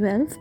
12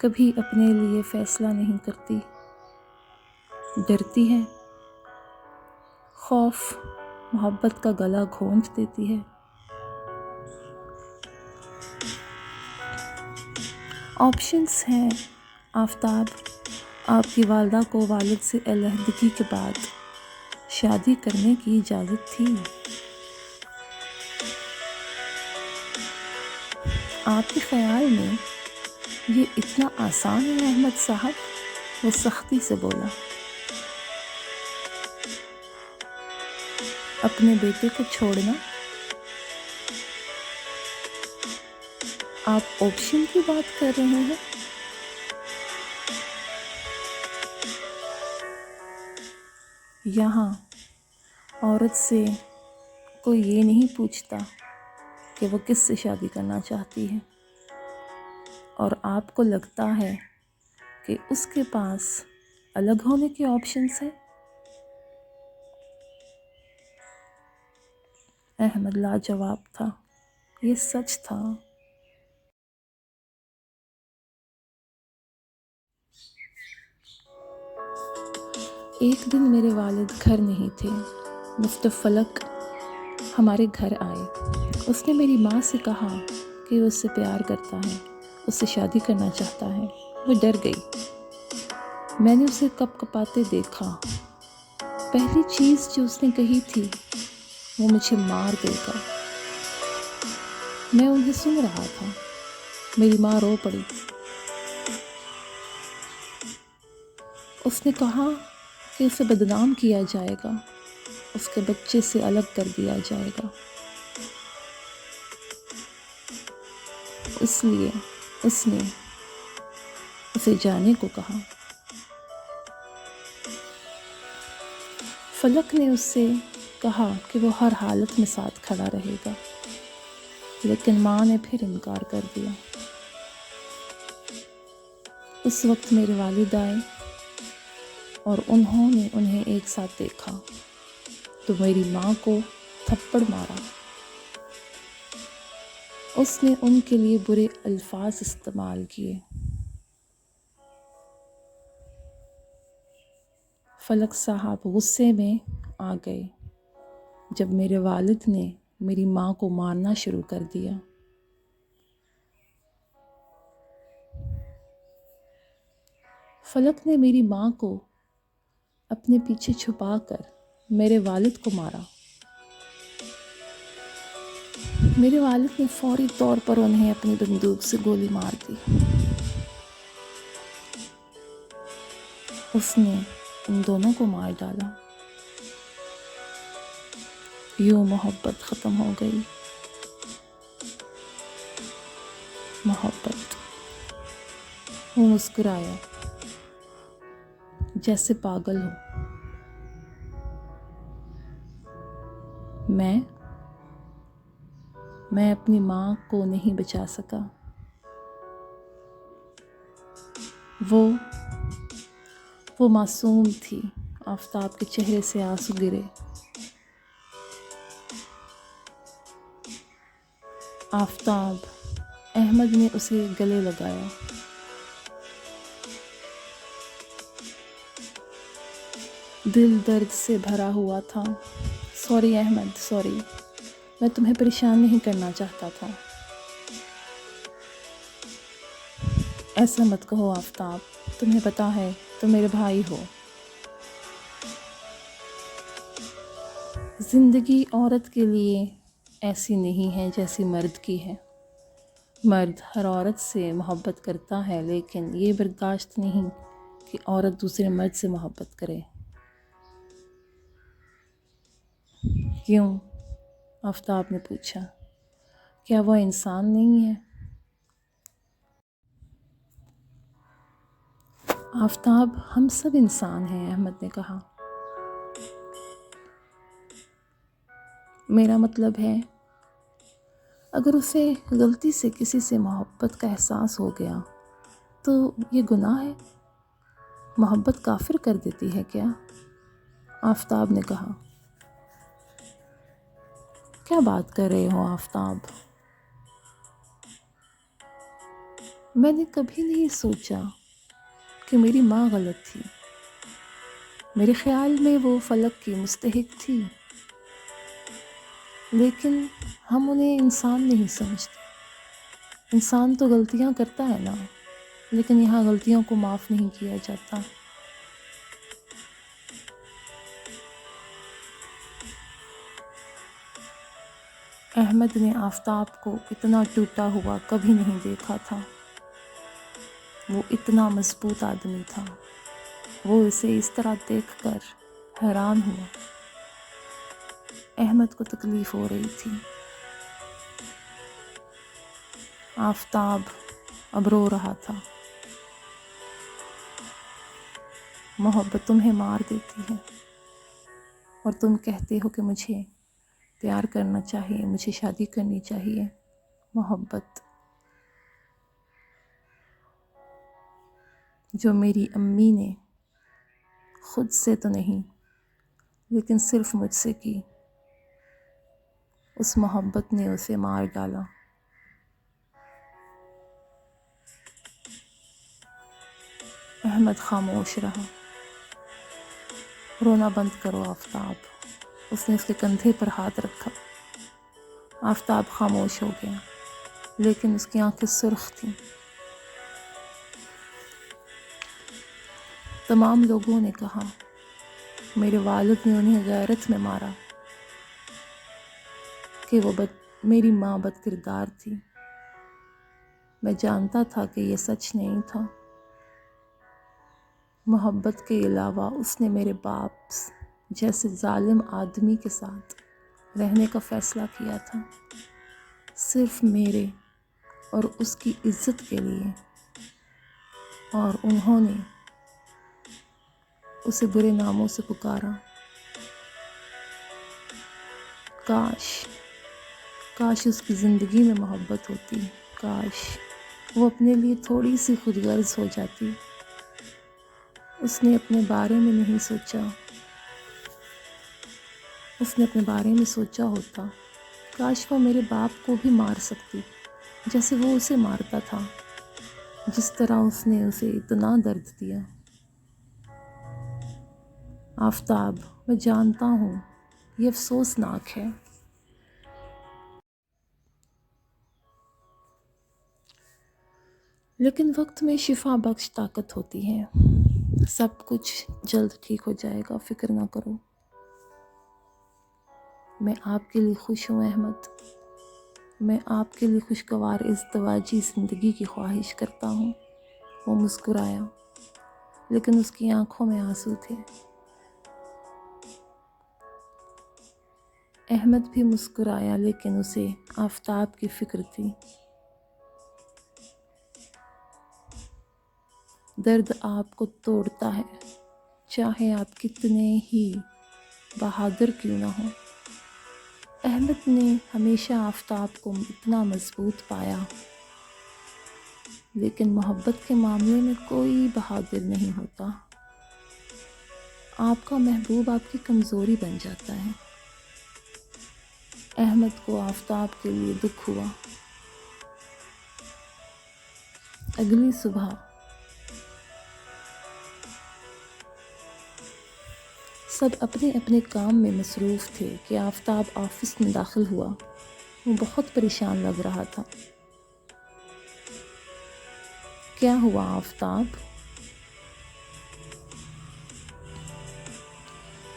کبھی اپنے لیے فیصلہ نہیں کرتی، ڈرتی ہے، خوف محبت کا گلا گھونٹ دیتی ہے۔ آپشنز ہیں آفتاب، آپ کی والدہ کو والد سے علیحدگی کے بعد شادی کرنے کی اجازت تھی۔ آپ کے خیال میں یہ اتنا آسان ہے احمد صاحب؟ وہ سختی سے بولا۔ اپنے بیٹے کو چھوڑنا؟ آپ آپشن کی بات کر رہے ہیں؟ یہاں عورت سے کوئی یہ نہیں پوچھتا کہ وہ کس سے شادی کرنا چاہتی ہے، اور آپ کو لگتا ہے کہ اس کے پاس الگ ہونے کے آپشنز ہیں؟ احمد لاجواب تھا، یہ سچ تھا۔ ایک دن میرے والد گھر نہیں تھے، مسٹر فلک ہمارے گھر آئے۔ اس نے میری ماں سے کہا کہ وہ اس سے پیار کرتا ہے، اس سے شادی کرنا چاہتا ہے۔ وہ ڈر گئی۔ میں نے اسے کپ کپاتے دیکھا۔ پہلی چیز جو اس نے کہی تھی وہ مجھے مار دے گا۔ میں انہیں سن رہا تھا۔ میری ماں رو پڑی۔ اس نے کہا کہ اسے بدنام کیا جائے گا، اس کے بچے سے الگ کر دیا جائے گا، اس لیے اس نے اسے جانے کو کہا۔ فلک نے اس سے کہا کہ وہ ہر حالت میں ساتھ کھڑا رہے گا، لیکن ماں نے پھر انکار کر دیا۔ اس وقت میرے والد آئے اور انہوں نے انہیں ایک ساتھ دیکھا تو میری ماں کو تھپڑ مارا۔ اس نے ان کے لیے برے الفاظ استعمال کیے۔ فلک صاحب غصے میں آ گئے جب میرے والد نے میری ماں کو مارنا شروع کر دیا۔ فلک نے میری ماں کو اپنے پیچھے چھپا کر میرے والد کو مارا۔ میرے والد نے فوری طور پر انہیں اپنی بندوق سے گولی مار دی۔ اس نے ان دونوں کو مار ڈالا۔ یوں محبت ختم ہو گئی۔ محبت۔ وہ مسکرایا جیسے پاگل ہو۔ میں اپنی ماں کو نہیں بچا سکا۔ وہ معصوم تھی۔ آفتاب کے چہرے سے آنسو گرے۔ آفتاب، احمد نے اسے گلے لگایا۔ دل درد سے بھرا ہوا تھا۔ سوری احمد، سوری، میں تمہیں پریشان نہیں کرنا چاہتا تھا۔ ایسا مت کہو آفتاب، تمہیں پتہ ہے تم میرے بھائی ہو۔ زندگی عورت کے لیے ایسی نہیں ہے جیسی مرد کی ہے۔ مرد ہر عورت سے محبت کرتا ہے، لیکن یہ برداشت نہیں کہ عورت دوسرے مرد سے محبت کرے۔ کیوں؟ آفتاب نے پوچھا۔ کیا وہ انسان نہیں ہے؟ آفتاب، ہم سب انسان ہیں، احمد نے کہا۔ میرا مطلب ہے اگر اسے غلطی سے کسی سے محبت کا احساس ہو گیا تو یہ گناہ ہے؟ محبت کافر کر دیتی ہے کیا؟ آفتاب نے کہا۔ کیا بات کر رہے ہو آفتاب؟ میں نے کبھی نہیں سوچا کہ میری ماں غلط تھی. میرے خیال میں وہ فلک کی مستحق تھی، لیکن ہم انہیں انسان نہیں سمجھتے. انسان تو غلطیاں کرتا ہے نا، لیکن یہاں غلطیوں کو معاف نہیں کیا جاتا. احمد نے آفتاب کو اتنا ٹوٹا ہوا کبھی نہیں دیکھا تھا. وہ اتنا مضبوط آدمی تھا. وہ اسے اس طرح دیکھ کر حیران ہوا. احمد کو تکلیف ہو رہی تھی. آفتاب اب رو رہا تھا. محبت تمہیں مار دیتی ہے اور تم کہتے ہو کہ مجھے پیار کرنا چاہیے، مجھے شادی کرنی چاہیے. محبت جو میری امی نے خود سے تو نہیں لیکن صرف مجھ سے کی، اس محبت نے اسے مار ڈالا. احمد خاموش رہا. رونا بند کرو آفتاب. اس نے اس کے کندھے پر ہاتھ رکھا. آفتاب خاموش ہو گیا، لیکن اس کی آنکھیں سرخ تھیں. تمام لوگوں نے کہا میرے والد نے انہیں غیرت میں مارا، کہ وہ میری ماں بد کردار تھی. میں جانتا تھا کہ یہ سچ نہیں تھا. محبت کے علاوہ اس نے میرے باپ جیسے ظالم آدمی کے ساتھ رہنے کا فیصلہ کیا تھا، صرف میرے اور اس کی عزت کے لیے. اور انہوں نے اسے برے ناموں سے پکارا. کاش اس کی زندگی میں محبت ہوتی. کاش وہ اپنے لیے تھوڑی سی خود غرض ہو جاتی. اس نے اپنے بارے میں نہیں سوچا. اس نے اپنے بارے میں سوچا ہوتا، کاش وہ میرے باپ کو بھی مار سکتی جیسے وہ اسے مارتا تھا، جس طرح اس نے اسے اتنا درد دیا. آفتاب، میں جانتا ہوں یہ افسوسناک ہے، لیکن وقت میں شفا بخش طاقت ہوتی ہے. سب کچھ جلد ٹھیک ہو جائے گا، فکر نہ کرو. میں آپ کے لیے خوش ہوں احمد. میں آپ کے لیے خوشگوار ازدواجی زندگی کی خواہش کرتا ہوں. وہ مسکرایا، لیکن اس کی آنکھوں میں آنسو تھے. احمد بھی مسکرایا، لیکن اسے آفتاب کی فکر تھی. درد آپ کو توڑتا ہے، چاہے آپ کتنے ہی بہادر کیوں نہ ہوں. احمد نے ہمیشہ آفتاب کو اتنا مضبوط پایا، لیکن محبت کے معاملے میں کوئی بہادر نہیں ہوتا. آپ کا محبوب آپ کی کمزوری بن جاتا ہے. احمد کو آفتاب کے لیے دکھ ہوا. اگلی صبح سب اپنے اپنے کام میں مصروف تھے کہ آفتاب آفس میں داخل ہوا. وہ بہت پریشان لگ رہا تھا. کیا ہوا آفتاب؟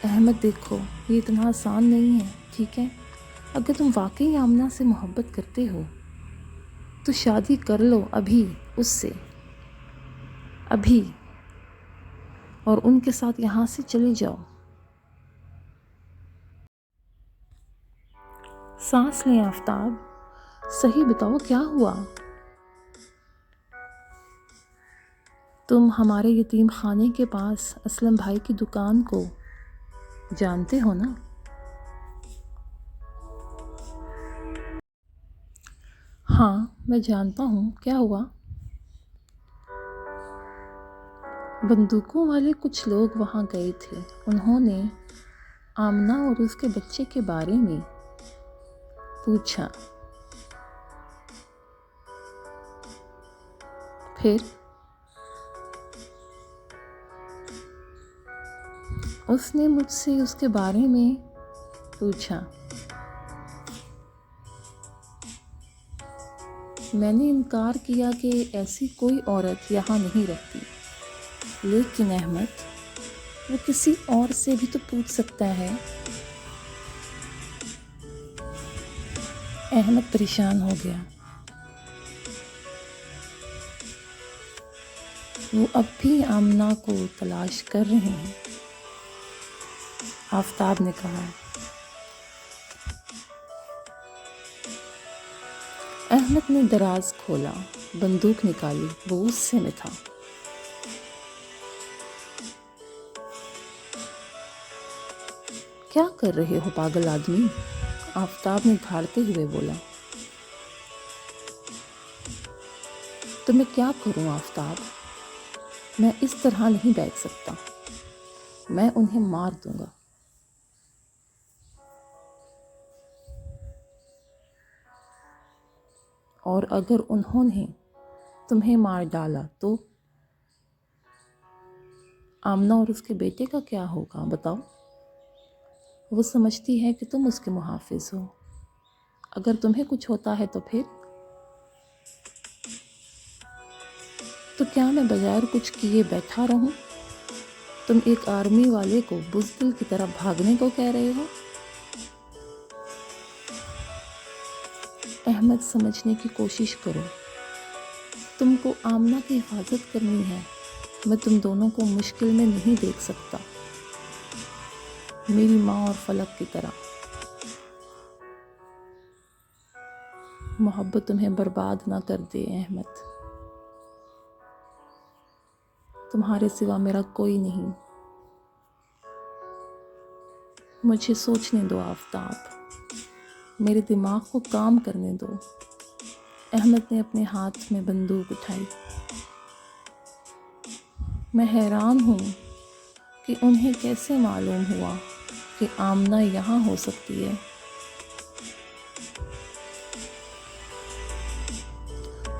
احمد، دیکھو یہ اتنا آسان نہیں ہے، ٹھیک ہے؟ اگر تم واقعی آمنہ سے محبت کرتے ہو تو شادی کر لو ابھی اس سے، ابھی، اور ان کے ساتھ یہاں سے چلے جاؤ. سانس لیں آفتاب. صحیح بتاؤ کیا ہوا؟ تم ہمارے یتیم خانے کے پاس اسلم بھائی کی دکان کو جانتے ہو نا؟ ہاں میں جانتا ہوں. کیا ہوا؟ بندوقوں والے کچھ لوگ وہاں گئے تھے. انہوں نے آمنہ اور اس کے بچے کے بارے میں پوچھا. پھر اس نے مجھ سے اس کے بارے میں پوچھا۔ میں نے انکار کیا کہ ایسی کوئی عورت یہاں نہیں رہتی، لیکن احمد، وہ کسی اور سے بھی تو پوچھ سکتا ہے۔ احمد پریشان ہو گیا۔ وہ اب بھی آمنہ کو تلاش کر رہے ہیں، آفتاب نے کہا۔ احمد نے دراز کھولا، بندوق نکالی، وہ غصے میں تھا۔ کیا کر رہے ہو پاگل آدمی؟ آفتاب نے دھاڑتے ہوئے بولا۔ تو میں کیا کروں آفتاب؟ میں اس طرح نہیں بیٹھ سکتا، میں انہیں مار دوں گا۔ اور اگر انہوں نے تمہیں مار ڈالا تو آمنہ اور اس کے بیٹے کا کیا ہوگا بتاؤ؟ وہ سمجھتی ہے کہ تم اس کے محافظ ہو، اگر تمہیں کچھ ہوتا ہے تو پھر؟ تو کیا میں بغیر کچھ کیے بیٹھا رہوں؟ تم ایک آرمی والے کو بزدل کی طرح بھاگنے کو کہہ رہے ہو؟ احمد، سمجھنے کی کوشش کرو، تم کو آمنہ کی حفاظت کرنی ہے، میں تم دونوں کو مشکل میں نہیں دیکھ سکتا، میری ماں اور فلک کی طرح۔ محبت تمہیں برباد نہ کر دے احمد، تمہارے سوا میرا کوئی نہیں۔ مجھے سوچنے دو آفتاب، میرے دماغ کو کام کرنے دو۔ احمد نے اپنے ہاتھ میں بندوق اٹھائی۔ میں حیران ہوں کہ انہیں کیسے معلوم ہوا کہ آمنہ یہاں ہو سکتی ہے۔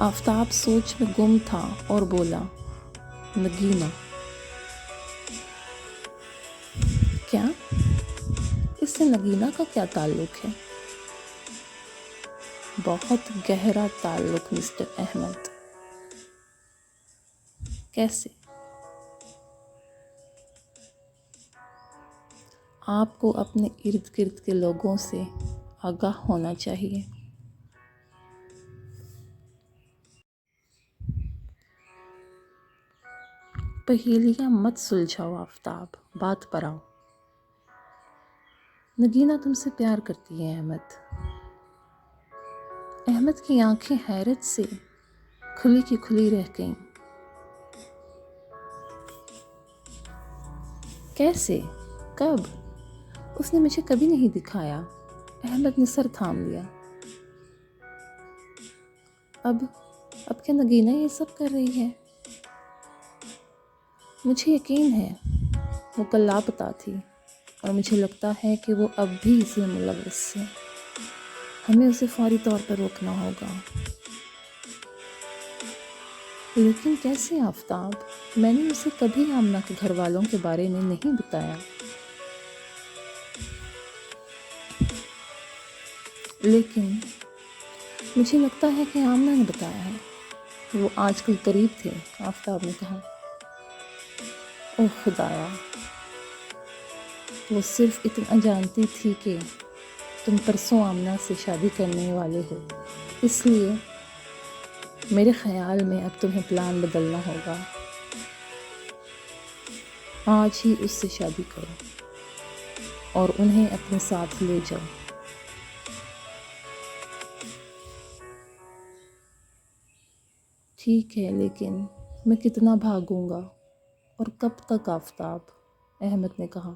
آفتاب سوچ میں گم تھا اور بولا، نگینہ۔ کیا؟ اس سے نگینہ کا کیا تعلق ہے؟ بہت گہرا تعلق مسٹر احمد۔ کیسے؟ آپ کو اپنے ارد گرد کے لوگوں سے آگاہ ہونا چاہیے۔ پہیلیاں مت سلجھاؤ آفتاب، بات پر آؤ۔ نگینہ تم سے پیار کرتی ہے احمد۔ احمد کی آنکھیں حیرت سے کھلی کی کھلی رہ گئیں۔ کیسے؟ کب؟ اس نے مجھے کبھی نہیں دکھایا۔ احمد نے سر تھام لیا۔ اب کیا نگینہ یہ سب کر رہی ہے؟ مجھے یقین ہے وہ کل لاپتہ تھی، اور مجھے لگتا ہے کہ وہ اب بھی اس میں ملوث ہے۔ ہمیں اسے فوری طور پر روکنا ہوگا۔ لیکن کیسے آفتاب؟ میں نے اسے کبھی آمنہ کے گھر والوں کے بارے میں نہیں بتایا۔ لیکن مجھے لگتا ہے کہ آمنہ نے بتایا ہے۔ وہ آج کل قریب تھے، آفتاب نے کہا۔ اوہ خدایا، وہ صرف اتنا جانتی تھی کہ تم پرسوں آمنہ سے شادی کرنے والے ہو، اس لیے میرے خیال میں اب تمہیں پلان بدلنا ہوگا۔ آج ہی اس سے شادی کرو اور انہیں اپنے ساتھ لے جاؤ۔ ٹھیک ہے، لیکن میں کتنا بھاگوں گا اور کب تک آفتاب؟ احمد نے کہا۔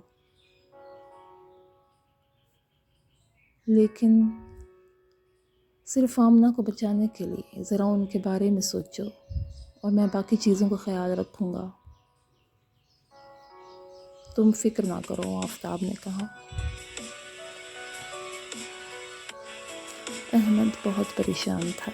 لیکن صرف آمنہ کو بچانے کے لیے ذرا ان کے بارے میں سوچو، اور میں باقی چیزوں کا خیال رکھوں گا۔ تم فکر نہ کرو، آفتاب نے کہا۔ احمد بہت پریشان تھا۔